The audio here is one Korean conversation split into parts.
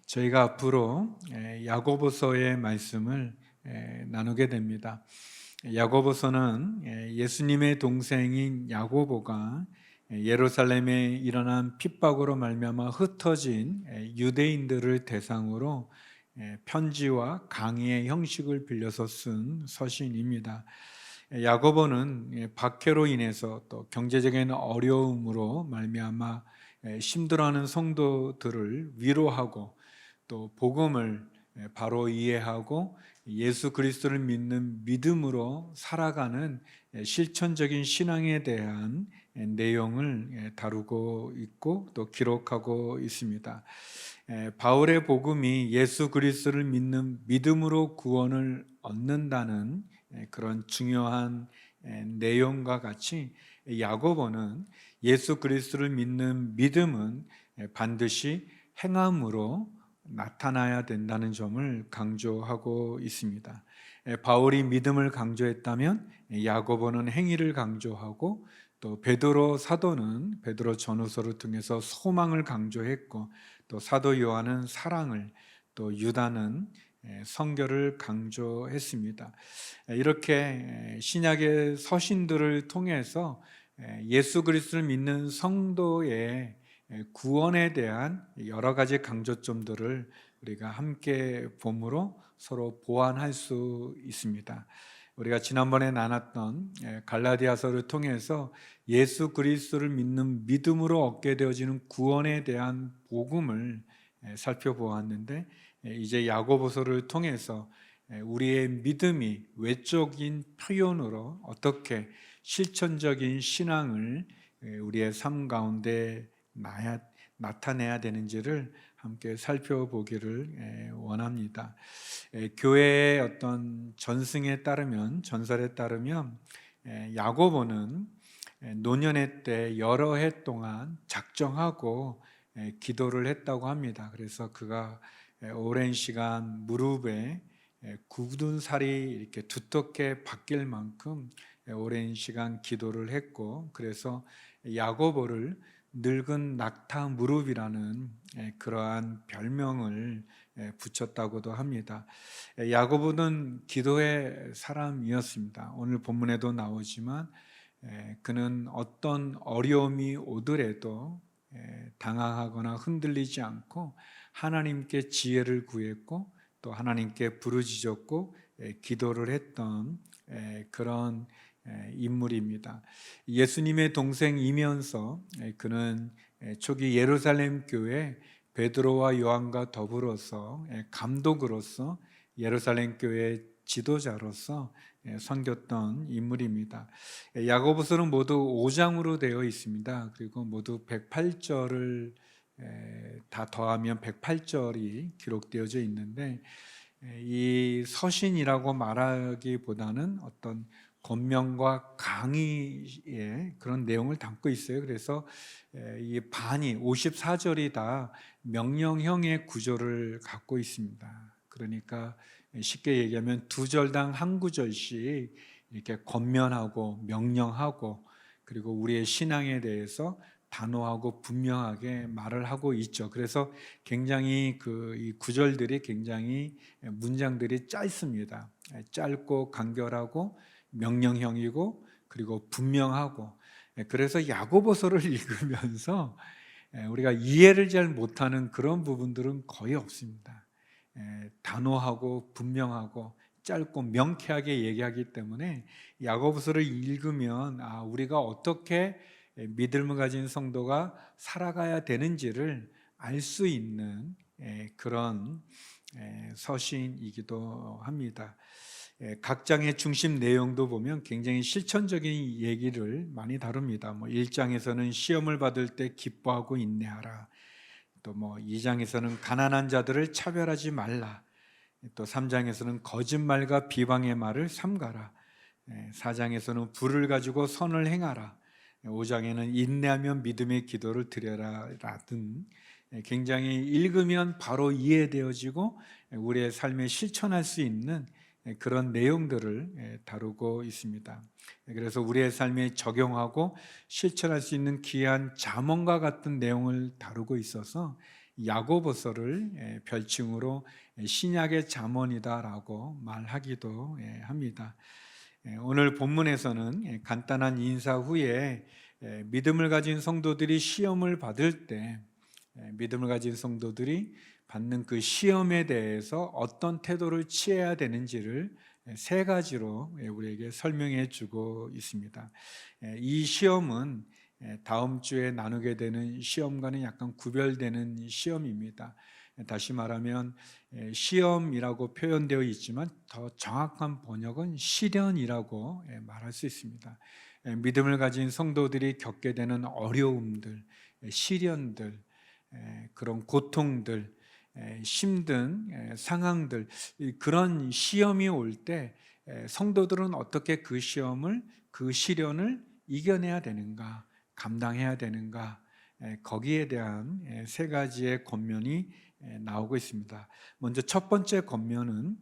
저희가 앞으로 야고보서의 말씀을 나누게 됩니다. 야고보서는 예수님의 동생인 야고보가 예루살렘에 일어난 핍박으로 말미암아 흩어진 유대인들을 대상으로 편지와 강의의 형식을 빌려서 쓴 서신입니다. 야고보는 박해로 인해서 또 경제적인 어려움으로 말미암아 힘들어하는 성도들을 위로하고 또 복음을 바로 이해하고 예수 그리스도를 믿는 믿음으로 살아가는 실천적인 신앙에 대한 내용을 다루고 있고 또 기록하고 있습니다. 바울의 복음이 예수 그리스도를 믿는 믿음으로 구원을 얻는다는 그런 중요한 내용과 같이 야고보는 예수 그리스도를 믿는 믿음은 반드시 행함으로 나타나야 된다는 점을 강조하고 있습니다. 바울이 믿음을 강조했다면 야고보는 행위를 강조하고 또 베드로 사도는 베드로 전후서를 통해서 소망을 강조했고 또 사도 요한은 사랑을 또 유다는 선교를 강조했습니다. 이렇게 신약의 서신들을 통해서 예수 그리스도를 믿는 성도의 구원에 대한 여러 가지 강조점들을 우리가 함께 봄으로 서로 보완할 수 있습니다. 우리가 지난번에 나눴던 갈라디아서를 통해서 예수 그리스도를 믿는 믿음으로 얻게 되어지는 구원에 대한 복음을 살펴보았는데 이제 야고보서를 통해서 우리의 믿음이 외적인 표현으로 어떻게 실천적인 신앙을 우리의 삶 가운데 나타내야 되는지를 함께 살펴보기를 원합니다. 교회의 어떤 전설에 따르면 야고보는 노년의 때 여러 해 동안 작정하고 기도를 했다고 합니다. 그래서 그가 오랜 시간 무릎에 굳은 살이 이렇게 두텁게 박힐 만큼 오랜 시간 기도를 했고, 그래서 야고보를 늙은 낙타 무릎이라는 그러한 별명을 붙였다고도 합니다. 야고보는 기도의 사람이었습니다. 오늘 본문에도 나오지만 그는 어떤 어려움이 오더라도 당황하거나 흔들리지 않고 하나님께 지혜를 구했고 또 하나님께 부르짖었고 기도를 했던 그런 인물입니다. 예수님의 동생이면서 그는 초기 예루살렘 교회 베드로와 요한과 더불어서 감독으로서 예루살렘 교회 지도자로서 섬겼던 인물입니다. 야고보서는 모두 5장으로 되어 있습니다. 그리고 모두 108절을 다 더하면 108절이 기록되어져 있는데 이 서신이라고 말하기보다는 어떤 권면과 강의의 그런 내용을 담고 있어요. 그래서 이 반이 54절이 다 명령형의 구조를 갖고 있습니다. 그러니까 쉽게 얘기하면 두 절당 한 구절씩 이렇게 권면하고 명령하고 그리고 우리의 신앙에 대해서 단호하고 분명하게 말을 하고 있죠. 그래서 굉장히 이 구절들이 굉장히 문장들이 짧습니다. 짧고 간결하고 명령형이고 그리고 분명하고, 그래서 야고보서를 읽으면서 우리가 이해를 잘 못하는 그런 부분들은 거의 없습니다. 단호하고 분명하고 짧고 명쾌하게 얘기하기 때문에 야고보서를 읽으면 우리가 어떻게 믿음을 가진 성도가 살아가야 되는지를 알 수 있는 그런 서신이기도 합니다. 각 장의 중심 내용도 보면 굉장히 실천적인 얘기를 많이 다룹니다. 1장에서는 시험을 받을 때 기뻐하고 인내하라. 또 2장에서는 가난한 자들을 차별하지 말라. 또 3장에서는 거짓말과 비방의 말을 삼가라. 4장에서는 불을 가지고 선을 행하라. 5장에는 인내하며 믿음의 기도를 드려라 라든 굉장히 읽으면 바로 이해되어지고 우리의 삶에 실천할 수 있는 그런 내용들을 다루고 있습니다. 그래서 우리의 삶에 적용하고 실천할 수 있는 귀한 잠언과 같은 내용을 다루고 있어서 야고보서를 별칭으로 신약의 잠언이다라고 말하기도 합니다. 오늘 본문에서는 간단한 인사 후에 믿음을 가진 성도들이 시험을 받을 때 믿음을 가진 성도들이 받는 그 시험에 대해서 어떤 태도를 취해야 되는지를 세 가지로 우리에게 설명해 주고 있습니다. 이 시험은 다음 주에 나누게 되는 시험과는 약간 구별되는 시험입니다. 다시 말하면 시험이라고 표현되어 있지만 더 정확한 번역은 시련이라고 말할 수 있습니다. 믿음을 가진 성도들이 겪게 되는 어려움들, 시련들, 그런 고통들, 힘든 상황들, 그런 시험이 올 때 성도들은 어떻게 그 시험을, 그 시련을 이겨내야 되는가, 감당해야 되는가, 거기에 대한 세 가지의 권면이 나오고 있습니다. 먼저 첫 번째 권면은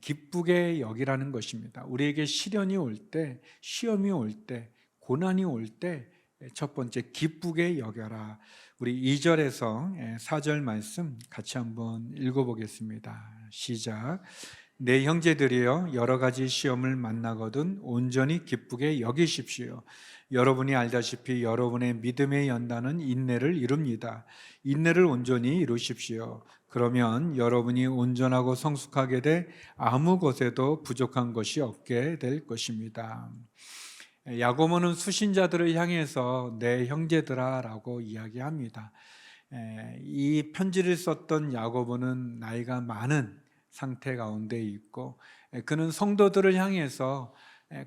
기쁘게 여기라는 것입니다. 우리에게 시련이 올 때, 시험이 올 때, 고난이 올 때 첫 번째 기쁘게 여겨라. 우리 2절에서 4절 말씀 같이 한번 읽어보겠습니다. 시작. 내 형제들이여 여러 가지 시험을 만나거든 온전히 기쁘게 여기십시오. 여러분이 알다시피 여러분의 믿음의 연단은 인내를 이룹니다. 인내를 온전히 이루십시오. 그러면 여러분이 온전하고 성숙하게 돼 아무 것에도 부족한 것이 없게 될 것입니다. 야고보는 수신자들을 향해서 내 형제들아라고 이야기합니다. 이 편지를 썼던 야고보는 나이가 많은 상태 가운데 있고 그는 성도들을 향해서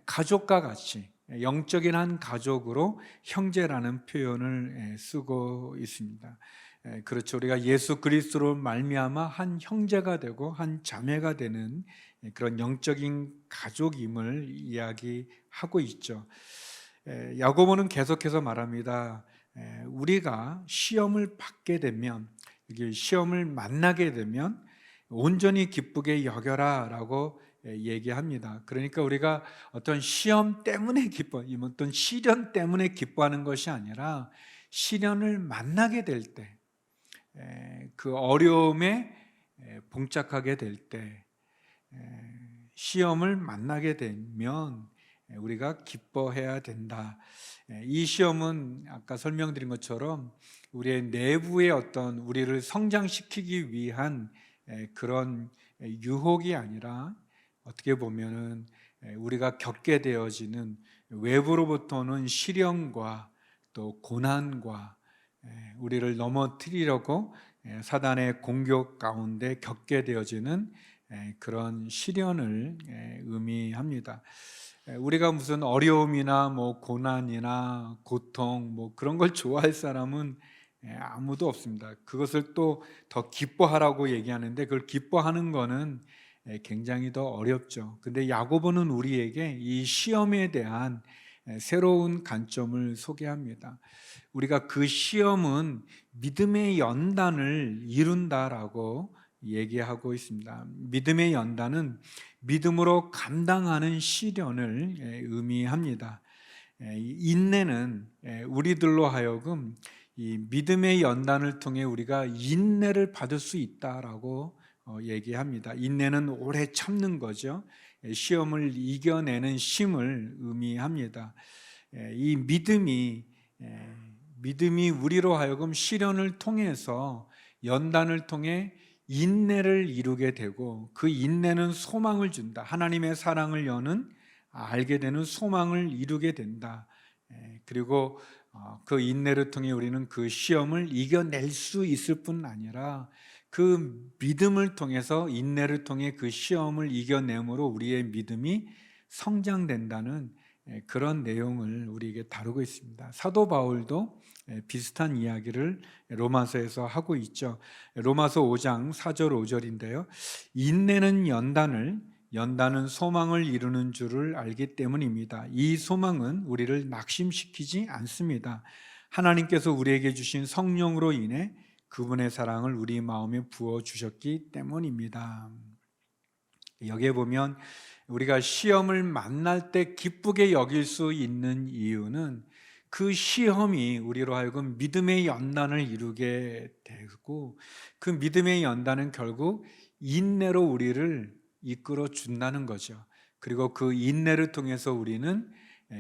가족과 같이 영적인 한 가족으로 형제라는 표현을 쓰고 있습니다. 그렇죠. 우리가 예수 그리스도로 말미암아 한 형제가 되고 한 자매가 되는 그런 영적인 가족임을 이야기하고 있죠. 야고보는 계속해서 말합니다. 우리가 시험을 받게 되면, 시험을 만나게 되면 온전히 기쁘게 여겨라라고 얘기합니다. 그러니까 우리가 어떤 시험 때문에 어떤 시련 때문에 기뻐하는 것이 아니라 시련을 만나게 될 때, 그 어려움에 봉착하게 될 때, 시험을 만나게 되면 우리가 기뻐해야 된다. 이 시험은 아까 설명드린 것처럼 우리의 내부의 어떤 우리를 성장시키기 위한 그런 유혹이 아니라 어떻게 보면은 우리가 겪게 되어지는 외부로부터는 시련과 또 고난과 우리를 넘어뜨리려고 사단의 공격 가운데 겪게 되어지는 그런 시련을 의미합니다. 우리가 무슨 어려움이나 뭐 고난이나 고통 뭐 그런 걸 좋아할 사람은 아무도 없습니다. 그것을 또 더 기뻐하라고 얘기하는데 그걸 기뻐하는 거는 굉장히 더 어렵죠. 근데 야고보는 우리에게 이 시험에 대한 새로운 관점을 소개합니다. 우리가 그 시험은 믿음의 연단을 이룬다라고 얘기하고 있습니다. 믿음의 연단은 믿음으로 감당하는 시련을 의미합니다. 인내는 우리들로 하여금 이 믿음의 연단을 통해 우리가 인내를 받을 수 있다라고 얘기합니다. 인내는 오래 참는 거죠. 시험을 이겨내는 힘을 의미합니다. 이 믿음이 우리로 하여금 시련을 통해서 연단을 통해 인내를 이루게 되고 그 인내는 소망을 준다. 하나님의 사랑을 여는 알게 되는 소망을 이루게 된다. 그리고 그 인내를 통해 우리는 그 시험을 이겨낼 수 있을 뿐 아니라 그 믿음을 통해서 인내를 통해 그 시험을 이겨내므로 우리의 믿음이 성장된다는 그런 내용을 우리에게 다루고 있습니다. 사도 바울도 비슷한 이야기를 로마서에서 하고 있죠. 로마서 5장 4절 5절인데요. 인내는 연단은 소망을 이루는 줄을 알기 때문입니다. 이 소망은 우리를 낙심시키지 않습니다. 하나님께서 우리에게 주신 성령으로 인해 그분의 사랑을 우리 마음에 부어주셨기 때문입니다. 여기에 보면 우리가 시험을 만날 때 기쁘게 여길 수 있는 이유는 그 시험이 우리로 하여금 믿음의 연단을 이루게 되고, 그 믿음의 연단은 결국 인내로 우리를 이끌어 준다는 거죠. 그리고 그 인내를 통해서 우리는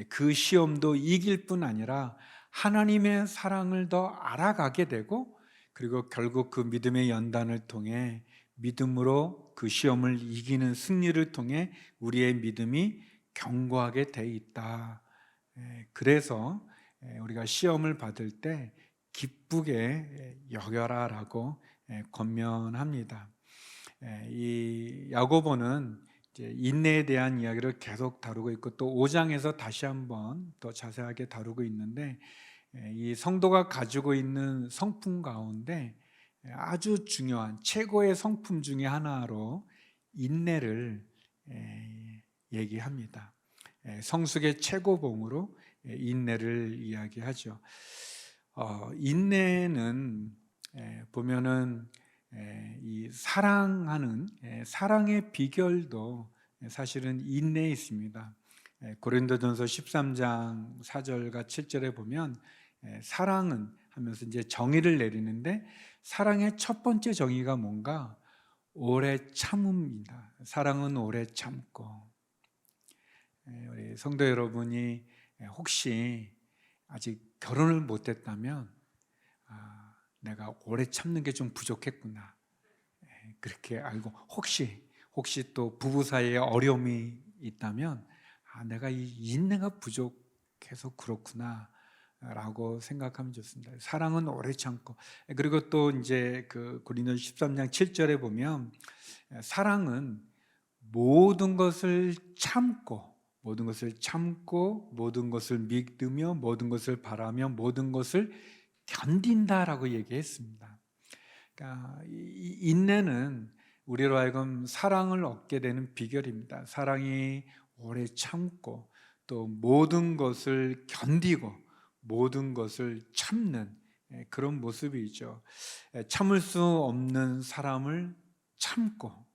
그 시험도 이길 뿐 아니라 하나님의 사랑을 더 알아가게 되고, 그리고 결국 그 믿음의 연단을 통해 믿음으로 그 시험을 이기는 승리를 통해 우리의 믿음이 견고하게 돼 있다. 그래서 우리가 시험을 받을 때 기쁘게 여겨라라고 권면합니다. 이 야고보는 이제 인내에 대한 이야기를 계속 다루고 있고, 또 5장에서 다시 한번 더 자세하게 다루고 있는데, 이 성도가 가지고 있는 성품 가운데 아주 중요한 최고의 성품 중에 하나로 인내를 얘기합니다. 성숙의 최고봉으로 인내를 이야기하죠. 인내는 보면은 이 사랑하는 사랑의 비결도 사실은 인내에 있습니다. 고린도전서 13장 4절과 7절에 보면 사랑은 하면서 이제 정의를 내리는데, 사랑의 첫 번째 정의가 뭔가? 오래 참음입니다. 사랑은 오래 참고. 우리 성도 여러분이 혹시 아직 결혼을 못했다면 내가 오래 참는 게 좀 부족했구나, 그렇게 알고, 혹시 또 부부 사이에 어려움이 있다면 내가 이 인내가 부족해서 그렇구나 라고 생각하면 좋습니다. 사랑은 오래 참고. 그리고 또 이제 그 고린도서 13장 7절에 보면 사랑은 모든 것을 참고, 모든 것을 믿으며, 모든 것을 바라며, 모든 것을 견딘다라고 얘기했습니다. 그러니까 인내는 우리로 하여금 사랑을 얻게 되는 비결입니다. 사랑이 오래 참고, 또 모든 것을 견디고, 모든 것을 참는 그런 모습이죠. 참을 수 없는 사람을 참고,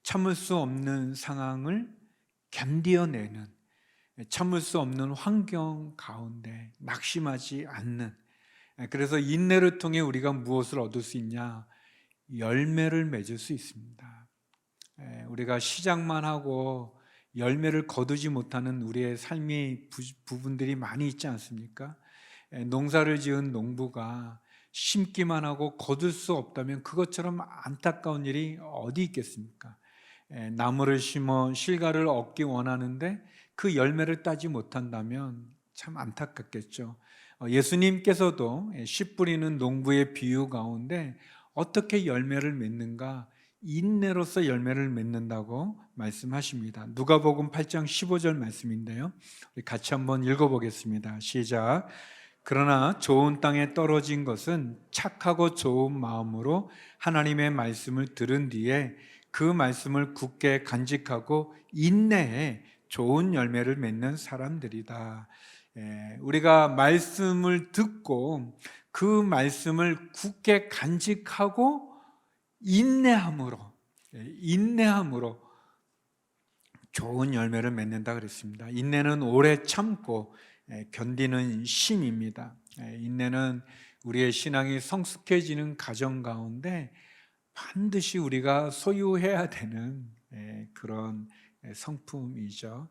참을 수 없는 상황을 견디어내는, 참을 수 없는 환경 가운데 낙심하지 않는. 그래서 인내를 통해 우리가 무엇을 얻을 수 있냐? 열매를 맺을 수 있습니다. 우리가 시작만 하고 열매를 거두지 못하는 우리의 삶의 부분들이 많이 있지 않습니까? 농사를 지은 농부가 심기만 하고 거둘 수 없다면 그것처럼 안타까운 일이 어디 있겠습니까? 나무를 심어 실과를 얻기 원하는데 그 열매를 따지 못한다면 참 안타깝겠죠. 예수님께서도 씨 뿌리는 농부의 비유 가운데 어떻게 열매를 맺는가? 인내로서 열매를 맺는다고 말씀하십니다. 누가복음 8장 15절 말씀인데요, 우리 같이 한번 읽어보겠습니다. 시작. 그러나 좋은 땅에 떨어진 것은 착하고 좋은 마음으로 하나님의 말씀을 들은 뒤에 그 말씀을 굳게 간직하고 인내에 좋은 열매를 맺는 사람들이다. 우리가 말씀을 듣고 그 말씀을 굳게 간직하고 인내함으로 좋은 열매를 맺는다 그랬습니다. 인내는 오래 참고 견디는 힘입니다. 인내는 우리의 신앙이 성숙해지는 과정 가운데 반드시 우리가 소유해야 되는 그런 성품이죠.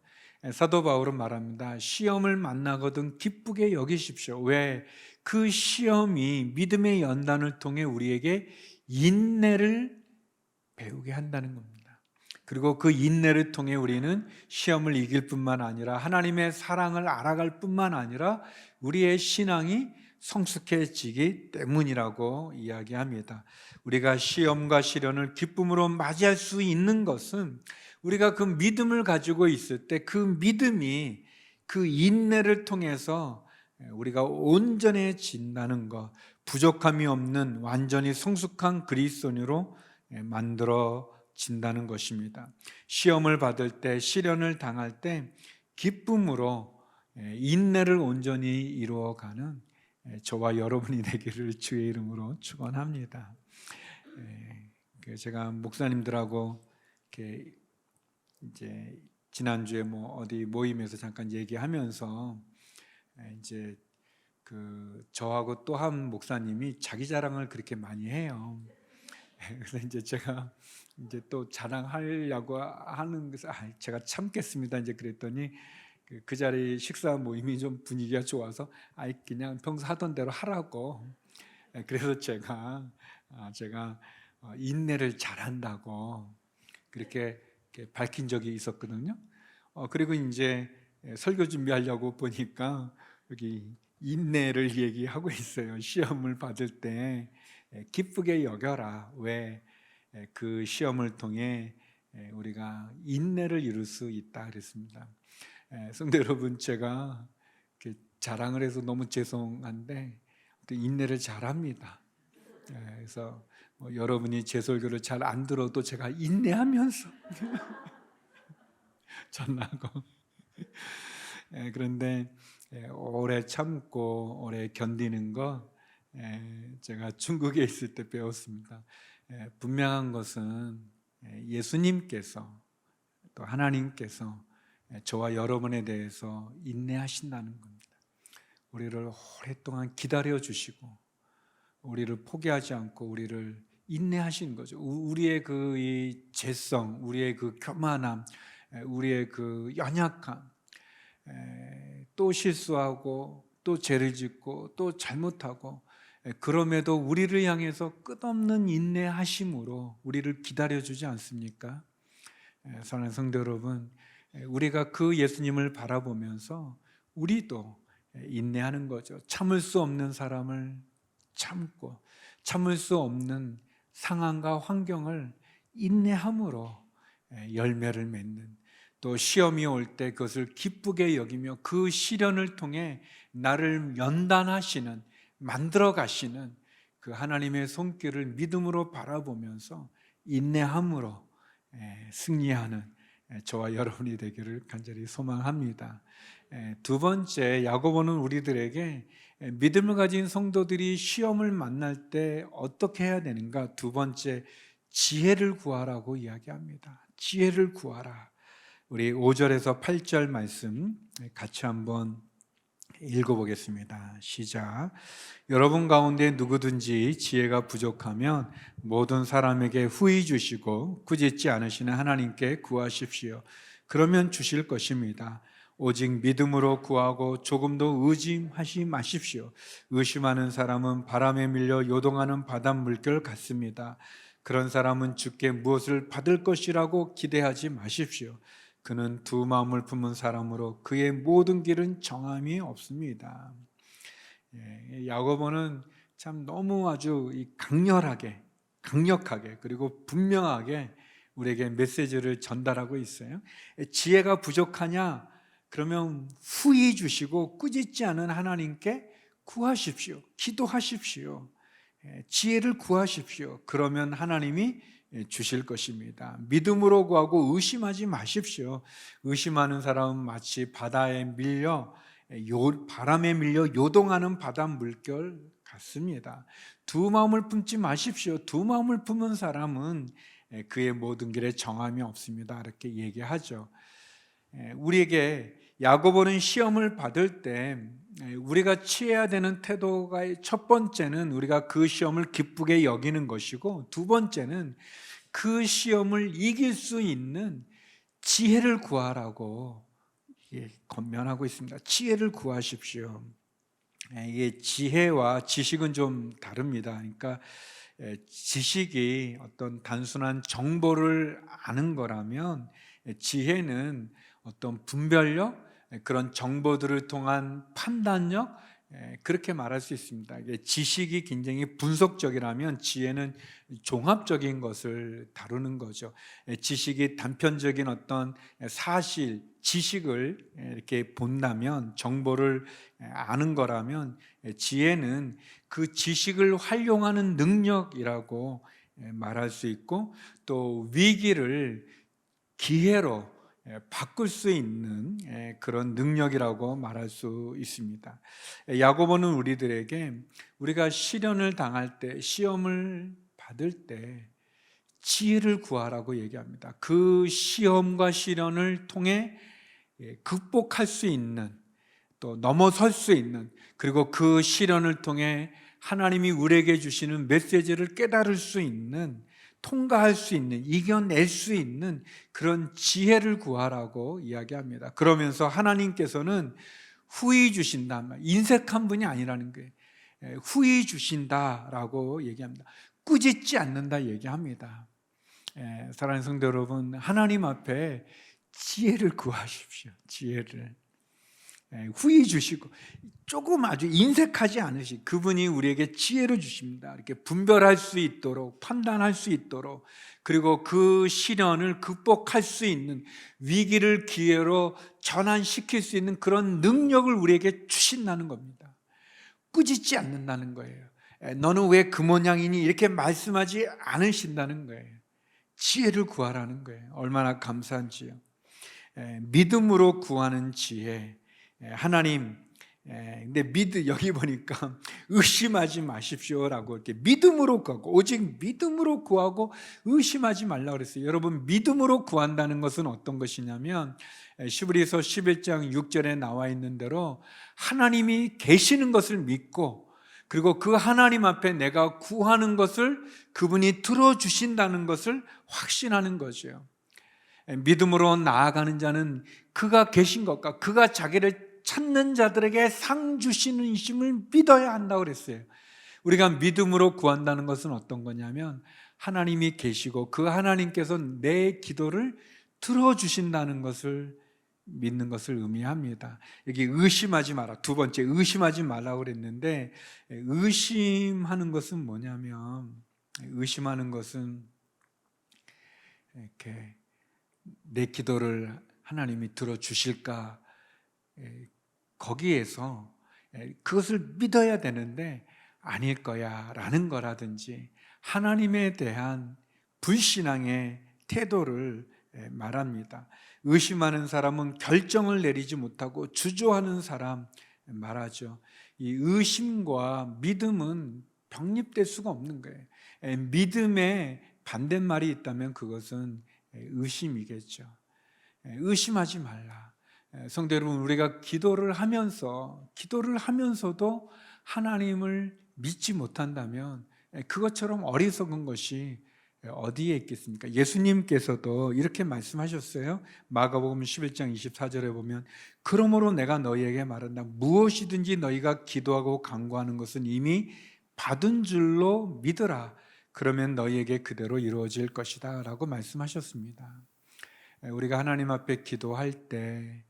사도 바울은 말합니다. 시험을 만나거든 기쁘게 여기십시오. 왜? 그 시험이 믿음의 연단을 통해 우리에게 인내를 배우게 한다는 겁니다. 그리고 그 인내를 통해 우리는 시험을 이길 뿐만 아니라 하나님의 사랑을 알아갈 뿐만 아니라 우리의 신앙이 성숙해지기 때문이라고 이야기합니다. 우리가 시험과 시련을 기쁨으로 맞이할 수 있는 것은 우리가 그 믿음을 가지고 있을 때 그 믿음이 그 인내를 통해서 우리가 온전해진다는 것, 부족함이 없는 완전히 성숙한 그리스도인으로 만들어진다는 것입니다. 시험을 받을 때, 시련을 당할 때 기쁨으로 인내를 온전히 이루어가는 저와 여러분이 되기를 주의 이름으로 축원합니다. 제가 목사님들하고 이렇게 이제 지난주에 어디 모임에서 잠깐 얘기하면서 이제 저하고 또 한 목사님이 자기 자랑을 그렇게 많이 해요. 그래서 이제 제가 이제 또 자랑하려고 하는 것을 제가 참겠습니다. 이제 그랬더니 그 자리 식사 모임이 좀 분위기가 좋아서 그냥 평소 하던 대로 하라고. 그래서 제가 인내를 잘한다고 그렇게 밝힌 적이 있었거든요. 그리고 이제 설교 준비하려고 보니까 여기 인내를 얘기하고 있어요. 시험을 받을 때 기쁘게 여겨라. 왜? 그 시험을 통해 우리가 인내를 이룰 수 있다 그랬습니다. 성도 여러분, 제가 자랑을 해서 너무 죄송한데 인내를 잘합니다. 그래서 여러분이 제 설교를 잘 안 들어도 제가 인내하면서 전하고 그런데 오래 참고 오래 견디는 거 제가 중국에 있을 때 배웠습니다. 분명한 것은 예수님께서 또 하나님께서 저와 여러분에 대해서 인내하신다는 겁니다. 우리를 오랫동안 기다려 주시고 우리를 포기하지 않고 우리를 인내하신 거죠. 우리의 이 죄성, 우리의 그 교만함, 우리의 그 연약함, 또 실수하고 또 죄를 짓고 또 잘못하고 그럼에도 우리를 향해서 끝없는 인내하심으로 우리를 기다려주지 않습니까? 사랑하는 성도 여러분, 우리가 그 예수님을 바라보면서 우리도 인내하는 거죠. 참을 수 없는 사람을 참고 참을 수 없는 상황과 환경을 인내함으로 열매를 맺는, 또 시험이 올 때 그것을 기쁘게 여기며 그 시련을 통해 나를 연단하시는, 만들어 가시는 그 하나님의 손길을 믿음으로 바라보면서 인내함으로 승리하는 저와 여러분이 되기를 간절히 소망합니다. 두 번째, 야고보는 우리들에게 믿음을 가진 성도들이 시험을 만날 때 어떻게 해야 되는가? 두 번째, 지혜를 구하라고 이야기합니다. 지혜를 구하라. 우리 5절에서 8절 말씀 같이 한번 읽어보겠습니다. 시작. 여러분 가운데 누구든지 지혜가 부족하면 모든 사람에게 후히 주시고 꾸짖지 않으시는 하나님께 구하십시오. 그러면 주실 것입니다. 오직 믿음으로 구하고 조금도 의심하지 마십시오. 의심하는 사람은 바람에 밀려 요동하는 바닷물결 같습니다. 그런 사람은 주께 무엇을 받을 것이라고 기대하지 마십시오. 그는 두 마음을 품은 사람으로 그의 모든 길은 정함이 없습니다. 야고보는 참 너무 아주 강렬하게, 강력하게, 그리고 분명하게 우리에게 메시지를 전달하고 있어요. 지혜가 부족하냐? 그러면 후히 주시고 꾸짖지 않은 하나님께 구하십시오. 기도하십시오. 지혜를 구하십시오. 그러면 하나님이 주실 것입니다. 믿음으로 구하고 의심하지 마십시오. 의심하는 사람은 마치 바람에 밀려 요동하는 바다 물결 같습니다. 두 마음을 품지 마십시오. 두 마음을 품은 사람은 그의 모든 길에 정함이 없습니다. 이렇게 얘기하죠. 우리에게 야고보는 시험을 받을 때 우리가 취해야 되는 태도가, 첫 번째는 우리가 그 시험을 기쁘게 여기는 것이고, 두 번째는 그 시험을 이길 수 있는 지혜를 구하라고 권면하고 있습니다. 지혜를 구하십시오. 이게 지혜와 지식은 좀 다릅니다. 그러니까 지식이 어떤 단순한 정보를 아는 거라면, 지혜는 어떤 분별력, 그런 정보들을 통한 판단력, 그렇게 말할 수 있습니다. 지식이 굉장히 분석적이라면 지혜는 종합적인 것을 다루는 거죠. 지식이 단편적인 어떤 사실, 지식을 이렇게 본다면, 정보를 아는 거라면, 지혜는 그 지식을 활용하는 능력이라고 말할 수 있고, 또 위기를 기회로 바꿀 수 있는 그런 능력이라고 말할 수 있습니다. 야고보는 우리들에게 우리가 시련을 당할 때, 시험을 받을 때 지혜를 구하라고 얘기합니다. 그 시험과 시련을 통해 극복할 수 있는, 또 넘어설 수 있는 그리고 그 시련을 통해 하나님이 우리에게 주시는 메시지를 깨달을 수 있는, 통과할 수 있는, 이겨낼 수 있는 그런 지혜를 구하라고 이야기합니다. 그러면서 하나님께서는 후히 주신다, 인색한 분이 아니라는 거예요. 후히 주신다라고 얘기합니다. 꾸짖지 않는다 얘기합니다. 사랑하는 성도 여러분, 하나님 앞에 지혜를 구하십시오. 지혜를 후히 주시고, 조금 아주 인색하지 않으시, 그분이 우리에게 지혜를 주십니다. 이렇게 분별할 수 있도록, 판단할 수 있도록, 그리고 그 시련을 극복할 수 있는, 위기를 기회로 전환시킬 수 있는 그런 능력을 우리에게 주신다는 겁니다. 꾸짖지 않는다는 거예요. 너는 왜 그 모양이니? 이렇게 말씀하지 않으신다는 거예요. 지혜를 구하라는 거예요. 얼마나 감사한지요. 믿음으로 구하는 지혜. 하나님, 근데 여기 보니까 의심하지 마십시오라고 이렇게 믿음으로 구하고, 오직 믿음으로 구하고 의심하지 말라고 그랬어요. 여러분, 믿음으로 구한다는 것은 어떤 것이냐면 히브리서 11장 6절에 나와 있는 대로 하나님이 계시는 것을 믿고, 그리고 그 하나님 앞에 내가 구하는 것을 그분이 들어주신다는 것을 확신하는 거죠. 믿음으로 나아가는 자는 그가 계신 것과 그가 자기를 찾는 자들에게 상 주시는 이심을 믿어야 한다고 그랬어요. 우리가 믿음으로 구한다는 것은 어떤 거냐면 하나님이 계시고 그 하나님께서 내 기도를 들어주신다는 것을 믿는 것을 의미합니다. 여기 의심하지 마라, 두 번째 의심하지 말라고 그랬는데, 의심하는 것은 뭐냐면, 의심하는 것은 이렇게 내 기도를 하나님이 들어주실까, 거기에서 그것을 믿어야 되는데 아닐 거야 라는 거라든지, 하나님에 대한 불신앙의 태도를 말합니다. 의심하는 사람은 결정을 내리지 못하고 주저하는 사람 말하죠. 이 의심과 믿음은 병립될 수가 없는 거예요. 믿음에 반대말이 있다면 그것은 의심이겠죠. 의심하지 말라. 성도 여러분, 우리가 기도를 하면서도 하나님을 믿지 못한다면 그것처럼 어리석은 것이 어디에 있겠습니까? 예수님께서도 이렇게 말씀하셨어요. 마가복음 11장 24절에 보면, 그러므로 내가 너희에게 말한다, 무엇이든지 너희가 기도하고 간구하는 것은 이미 받은 줄로 믿으라. 그러면 너희에게 그대로 이루어질 것이다 라고 말씀하셨습니다. 우리가 하나님 앞에 기도할 때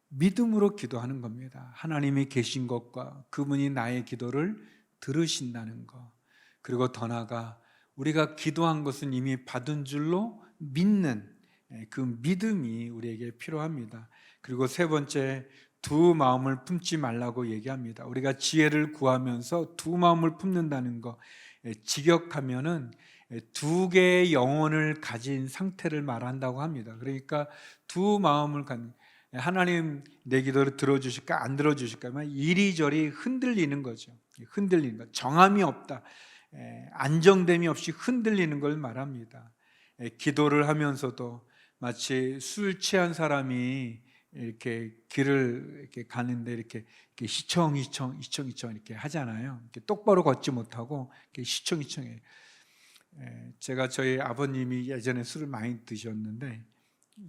믿음으로 기도하는 겁니다. 하나님이 계신 것과 그분이 나의 기도를 들으신다는 것, 그리고 더 나아가 우리가 기도한 것은 이미 받은 줄로 믿는 그 믿음이 우리에게 필요합니다. 그리고 세 번째, 두 마음을 품지 말라고 얘기합니다. 우리가 지혜를 구하면서 두 마음을 품는다는 것, 직역하면은 두 개의 영혼을 가진 상태를 말한다고 합니다. 그러니까 두 마음을 갖는, 하나님 내 기도를 들어주실까 안 들어주실까 이리저리 흔들리는 거죠. 흔들리는 것, 정함이 없다, 안정됨이 없이 흔들리는 걸 말합니다. 기도를 하면서도 마치 술 취한 사람이 이렇게 길을 이렇게 가는데 이렇게 시청이청 이렇게 하잖아요. 이렇게 똑바로 걷지 못하고 이렇게 시청이청해요. 제가 저희 아버님이 예전에 술을 많이 드셨는데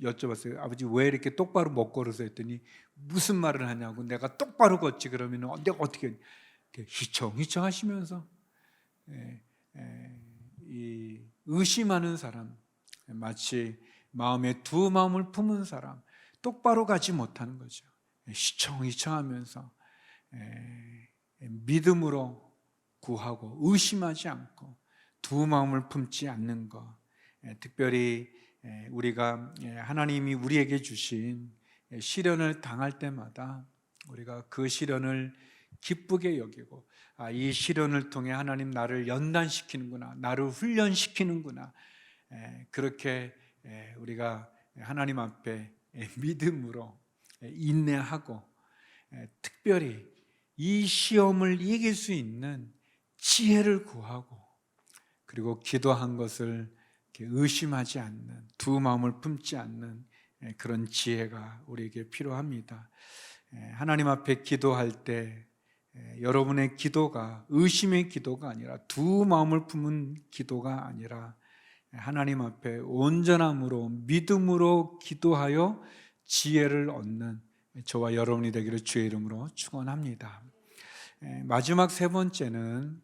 여쭤봤어요. 아버지 왜 이렇게 똑바로 못 걸어서 했더니 무슨 말을 하냐고. 내가 똑바로 걷지 그러면 내가 어떻게 휘청휘청 하시면서 이 의심하는 사람, 마치 마음에 두 마음을 품은 사람, 똑바로 가지 못하는 거죠. 휘청휘청하면서 믿음으로 구하고 의심하지 않고 두 마음을 품지 않는 것, 특별히 우리가 하나님이 우리에게 주신 시련을 당할 때마다 우리가 그 시련을 기쁘게 여기고, 이 시련을 통해 하나님 나를 연단시키는구나, 나를 훈련시키는구나, 그렇게 우리가 하나님 앞에 믿음으로 인내하고, 특별히 이 시험을 이길 수 있는 지혜를 구하고, 그리고 기도한 것을 의심하지 않는, 두 마음을 품지 않는 그런 지혜가 우리에게 필요합니다. 하나님 앞에 기도할 때 여러분의 기도가 의심의 기도가 아니라 두 마음을 품은 기도가 아니라 하나님 앞에 온전함으로 믿음으로 기도하여 지혜를 얻는 저와 여러분이 되기를 주의 이름으로 축원합니다. 마지막 세 번째는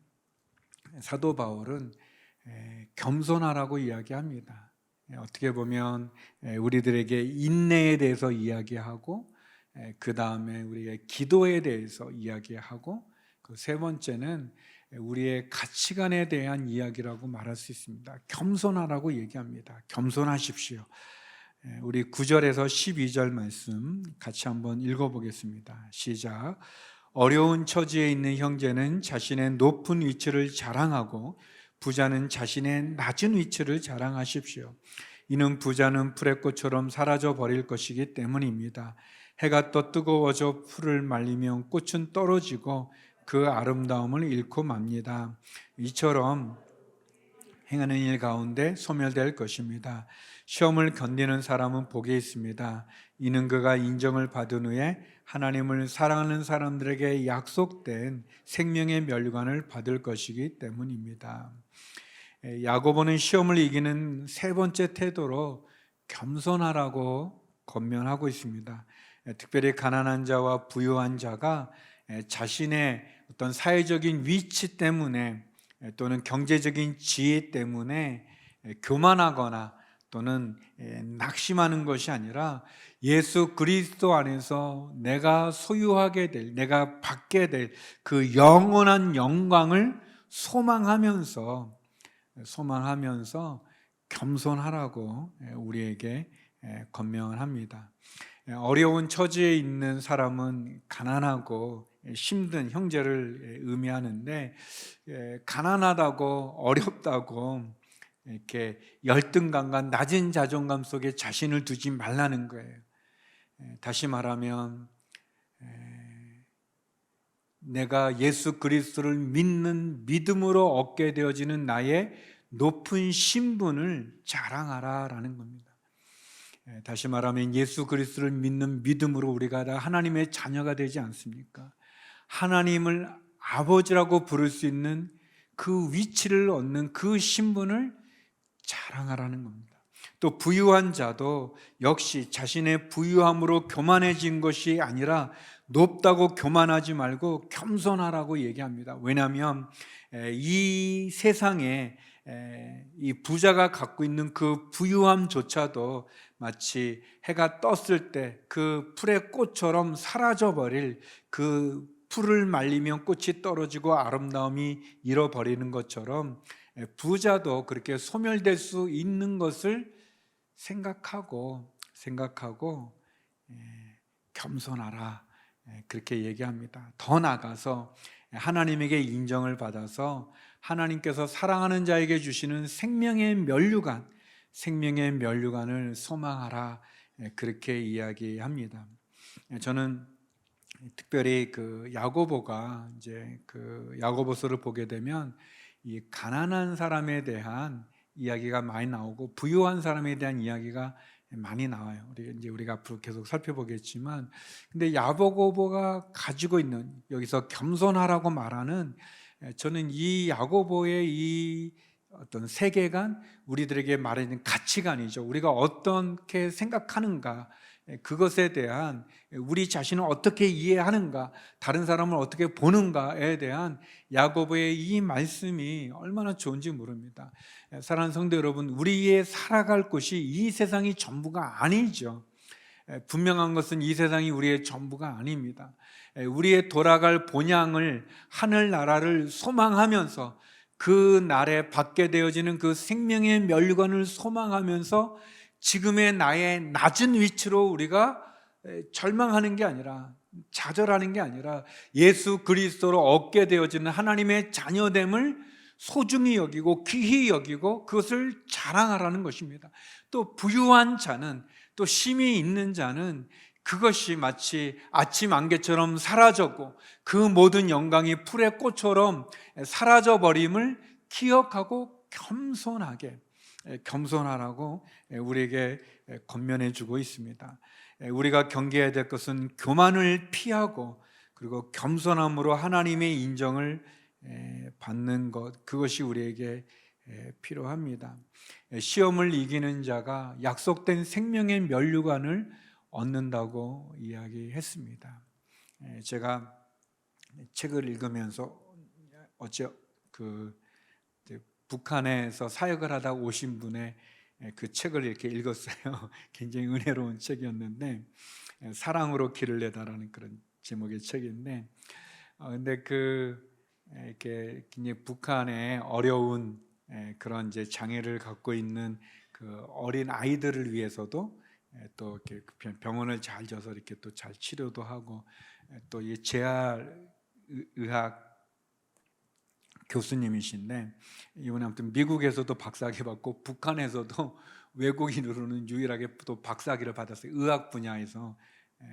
사도 바울은 겸손하라고 이야기합니다. 어떻게 보면 우리들에게 인내에 대해서 이야기하고 그 다음에 우리의 기도에 대해서 이야기하고 그 세 번째는 우리의 가치관에 대한 이야기라고 말할 수 있습니다. 겸손하라고 얘기합니다. 겸손하십시오. 우리 9절에서 12절 말씀 같이 한번 읽어보겠습니다. 시작. 어려운 처지에 있는 형제는 자신의 높은 위치를 자랑하고 부자는 자신의 낮은 위치를 자랑하십시오. 이는 부자는 풀의 꽃처럼 사라져 버릴 것이기 때문입니다. 해가 또 뜨거워져 풀을 말리면 꽃은 떨어지고 그 아름다움을 잃고 맙니다. 이처럼 행하는 일 가운데 소멸될 것입니다. 시험을 견디는 사람은 복이 있습니다. 이는 그가 인정을 받은 후에 하나님을 사랑하는 사람들에게 약속된 생명의 멸관을 받을 것이기 때문입니다. 야고보는 시험을 이기는 세 번째 태도로 겸손하라고 권면하고 있습니다. 특별히 가난한 자와 부유한 자가 자신의 어떤 사회적인 위치 때문에 또는 경제적인 지혜 때문에 교만하거나 또는 낙심하는 것이 아니라 예수 그리스도 안에서 내가 소유하게 될, 내가 받게 될 그 영원한 영광을 소망하면서 겸손하라고 우리에게 권면합니다. 어려운 처지에 있는 사람은 가난하고 힘든 형제를 의미하는데 가난하다고 어렵다고 이렇게 열등감과 낮은 자존감 속에 자신을 두지 말라는 거예요. 다시 말하면 내가 예수 그리스도를 믿는 믿음으로 얻게 되어지는 나의 높은 신분을 자랑하라라는 겁니다. 다시 말하면 예수 그리스도를 믿는 믿음으로 우리가 다 하나님의 자녀가 되지 않습니까? 하나님을 아버지라고 부를 수 있는 그 위치를 얻는 그 신분을 자랑하라는 겁니다. 또 부유한 자도 역시 자신의 부유함으로 교만해진 것이 아니라 높다고 교만하지 말고 겸손하라고 얘기합니다. 왜냐하면 이 세상에 이 부자가 갖고 있는 그 부유함조차도 마치 해가 떴을 때 그 풀의 꽃처럼 사라져버릴, 그 풀을 말리면 꽃이 떨어지고 아름다움이 잃어버리는 것처럼 부자도 그렇게 소멸될 수 있는 것을 생각하고 겸손하라, 그렇게 얘기합니다. 더 나아가서 하나님에게 인정을 받아서 하나님께서 사랑하는 자에게 주시는 생명의 면류관을 소망하라, 그렇게 이야기합니다. 저는 특별히 그 야고보가 이제 그 야고보서를 보게 되면 이 가난한 사람에 대한 이야기가 많이 나오고 부유한 사람에 대한 이야기가 많이 나와요. 우리가 앞으로 계속 살펴보겠지만, 근데 야고보가 가지고 있는 여기서 겸손하라고 말하는, 저는 이 야고보의 이 어떤 세계관, 우리들에게 말하는 가치관이죠. 우리가 어떻게 생각하는가, 그것에 대한, 우리 자신을 어떻게 이해하는가, 다른 사람을 어떻게 보는가에 대한 야고보의 이 말씀이 얼마나 좋은지 모릅니다. 사랑하는 성도 여러분, 우리의 살아갈 곳이 이 세상이 전부가 아니죠. 분명한 것은 이 세상이 우리의 전부가 아닙니다. 우리의 돌아갈 본향을, 하늘나라를 소망하면서 그 날에 받게 되어지는 그 생명의 멸관을 소망하면서 지금의 나의 낮은 위치로 우리가 절망하는 게 아니라, 좌절하는 게 아니라 예수 그리스도로 얻게 되어지는 하나님의 자녀됨을 소중히 여기고 귀히 여기고 그것을 자랑하라는 것입니다. 또 부유한 자는, 또 힘이 있는 자는 그것이 마치 아침 안개처럼 사라졌고 그 모든 영광이 풀의 꽃처럼 사라져버림을 기억하고 겸손하라고 우리에게 권면해 주고 있습니다. 우리가 경계해야 될 것은 교만을 피하고 그리고 겸손함으로 하나님의 인정을 받는 것, 그것이 우리에게 필요합니다. 시험을 이기는 자가 약속된 생명의 면류관을 얻는다고 이야기했습니다. 제가 책을 읽으면서 어제 북한에서 사역을 하다 오신 분의 그 책을 이렇게 읽었어요. 굉장히 은혜로운 책이었는데, 사랑으로 길을 내다라는 그런 제목의 책인데, 근데 이렇게 북한의 어려운 그런 이제 장애를 갖고 있는 그 어린 아이들을 위해서도 또 이렇게 병원을 잘 져서 이렇게 또 잘 치료도 하고, 또 이 재활 의학 교수님이신데, 이분은 아무튼 미국에서도 박사학위 받고 북한에서도 외국인으로는 유일하게 또 박사학위를 받았어요. 의학 분야에서.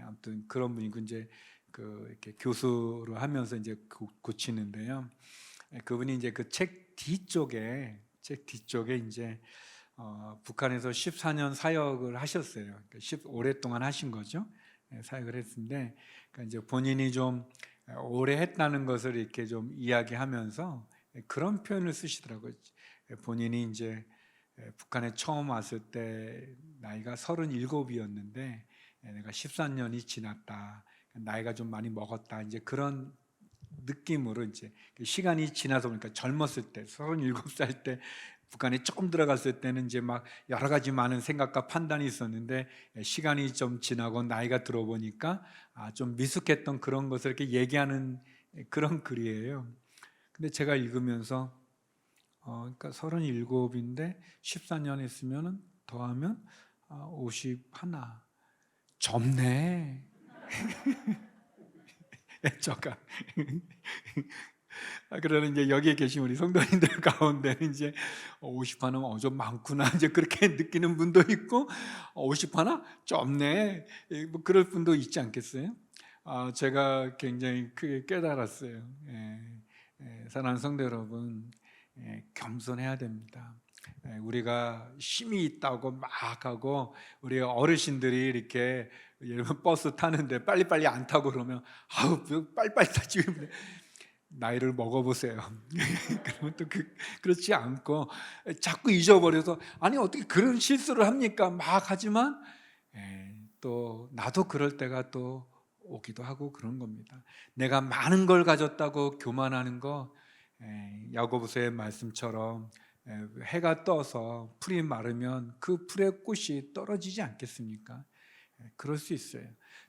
아무튼 그런 분이고, 이제 이렇게 교수를 하면서 이제 고치는데요. 그분이 이제 그 책 뒤쪽에 이제 북한에서 14년 사역을 하셨어요. 그러니까 오랫동안 하신 거죠. 사역을 했는데, 그러니까 이제 본인이 좀 오래 했다는 것을 이렇게 좀 이야기하면서 그런 표현을 쓰시더라고요. 본인이 이제 북한에 처음 왔을 때 나이가 37이었는데 내가 14년이 지났다. 나이가 좀 많이 먹었다. 이제 그런 느낌으로 이제 시간이 지나서 보니까 젊었을 때 37살 때 북한에 조금 들어갔을 때는 이제 막 여러 가지 많은 생각과 판단이 있었는데, 시간이 좀 지나고 나이가 들어보니까 좀 미숙했던 그런 것을 이렇게 얘기하는 그런 글이에요. 근데 제가 읽으면서 그러니까 37인데 14년 했으면 더하면 51. 젊네. 저가. 그러는 이제 여기에 계신 우리 성도님들 가운데는 이제 50하나 좀 많구나 이제 그렇게 느끼는 분도 있고, 50하나 젊네 뭐 그럴 분도 있지 않겠어요? 제가 굉장히 크게 깨달았어요. 사랑하는 성도 여러분, 겸손해야 됩니다. 우리가 힘이 있다고 막 하고, 우리 어르신들이 이렇게 여러분 버스 타는데 빨리빨리 안 타고 그러면 아우 빨리빨리 타지, 나이를 먹어보세요. 그러면 또 그렇지 않고 자꾸 잊어버려서, 아니 어떻게 그런 실수를 합니까? 막 하지만 또 나도 그럴 때가 또 오기도 하고 그런 겁니다. 내가 많은 걸 가졌다고 교만하는 거, 야고보서의 말씀처럼 해가 떠서 풀이 마르면 그 풀의 꽃이 떨어지지 않겠습니까? 그럴 수 있어요.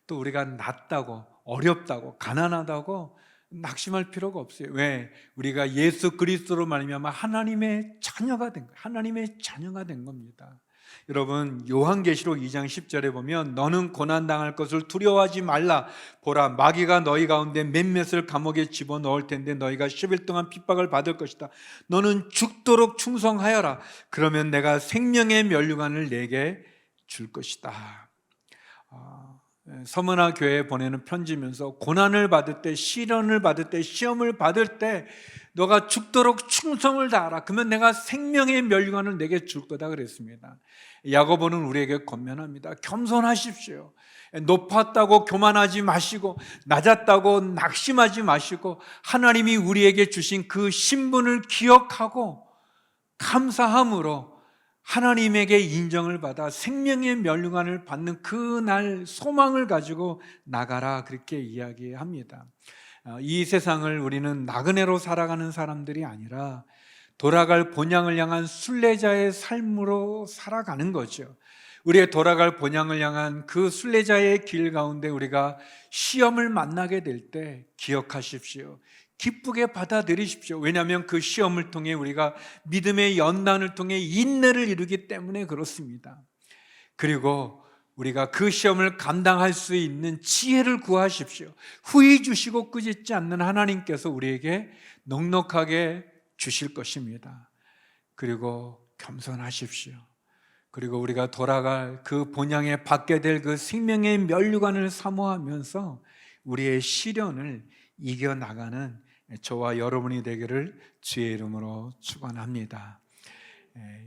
또 우리가 낮다고, 어렵다고, 가난하다고 낙심할 필요가 없어요. 왜? 우리가 예수 그리스도로 말미암아 하나님의 자녀가 된 거예요. 하나님의 자녀가 된 겁니다. 여러분, 요한계시록 2장 10절에 보면 너는 고난당할 것을 두려워하지 말라. 보라, 마귀가 너희 가운데 몇몇을 감옥에 집어넣을 텐데 너희가 10일 동안 핍박을 받을 것이다. 너는 죽도록 충성하여라. 그러면 내가 생명의 면류관을 내게 줄 것이다. 서문화 교회에 보내는 편지면서 고난을 받을 때, 시련을 받을 때, 시험을 받을 때 너가 죽도록 충성을 다하라. 그러면 내가 생명의 면류관을 내게 줄 거다 그랬습니다. 야고보는 우리에게 권면합니다. 겸손하십시오. 높았다고 교만하지 마시고, 낮았다고 낙심하지 마시고, 하나님이 우리에게 주신 그 신분을 기억하고 감사함으로 하나님에게 인정을 받아 생명의 면류관을 받는 그날 소망을 가지고 나가라, 그렇게 이야기합니다. 이 세상을 우리는 나그네로 살아가는 사람들이 아니라 돌아갈 본향을 향한 순례자의 삶으로 살아가는 거죠. 우리의 돌아갈 본향을 향한 그 순례자의 길 가운데 우리가 시험을 만나게 될 때 기억하십시오. 기쁘게 받아들이십시오. 왜냐하면 그 시험을 통해 우리가 믿음의 연단을 통해 인내를 이루기 때문에 그렇습니다. 그리고 우리가 그 시험을 감당할 수 있는 지혜를 구하십시오. 후히 주시고 꾸짖지 않는 하나님께서 우리에게 넉넉하게 주실 것입니다. 그리고 겸손하십시오. 그리고 우리가 돌아갈 그 본향에 받게 될 그 생명의 면류관을 사모하면서 우리의 시련을 이겨나가는 저와 여러분이 되기를 주의 이름으로 축원합니다.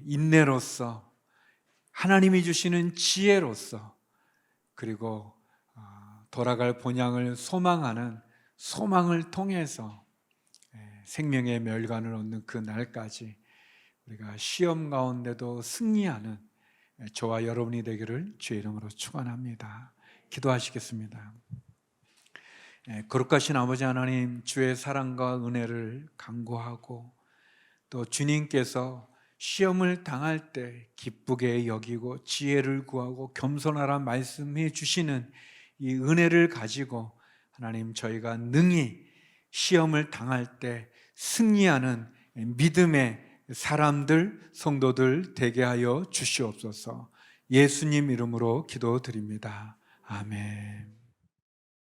인내로서, 하나님이 주시는 지혜로서, 그리고 돌아갈 본향을 소망하는 소망을 통해서 생명의 멸관을 얻는 그 날까지 우리가 시험 가운데도 승리하는 저와 여러분이 되기를 주의 이름으로 축원합니다. 기도하시겠습니다. 거룩하신 아버지 하나님, 주의 사랑과 은혜를 간구하고 또 주님께서 시험을 당할 때 기쁘게 여기고 지혜를 구하고 겸손하라 말씀해 주시는 이 은혜를 가지고 하나님, 저희가 능히 시험을 당할 때 승리하는 믿음의 사람들, 성도들 되게 하여 주시옵소서. 예수님 이름으로 기도드립니다. 아멘.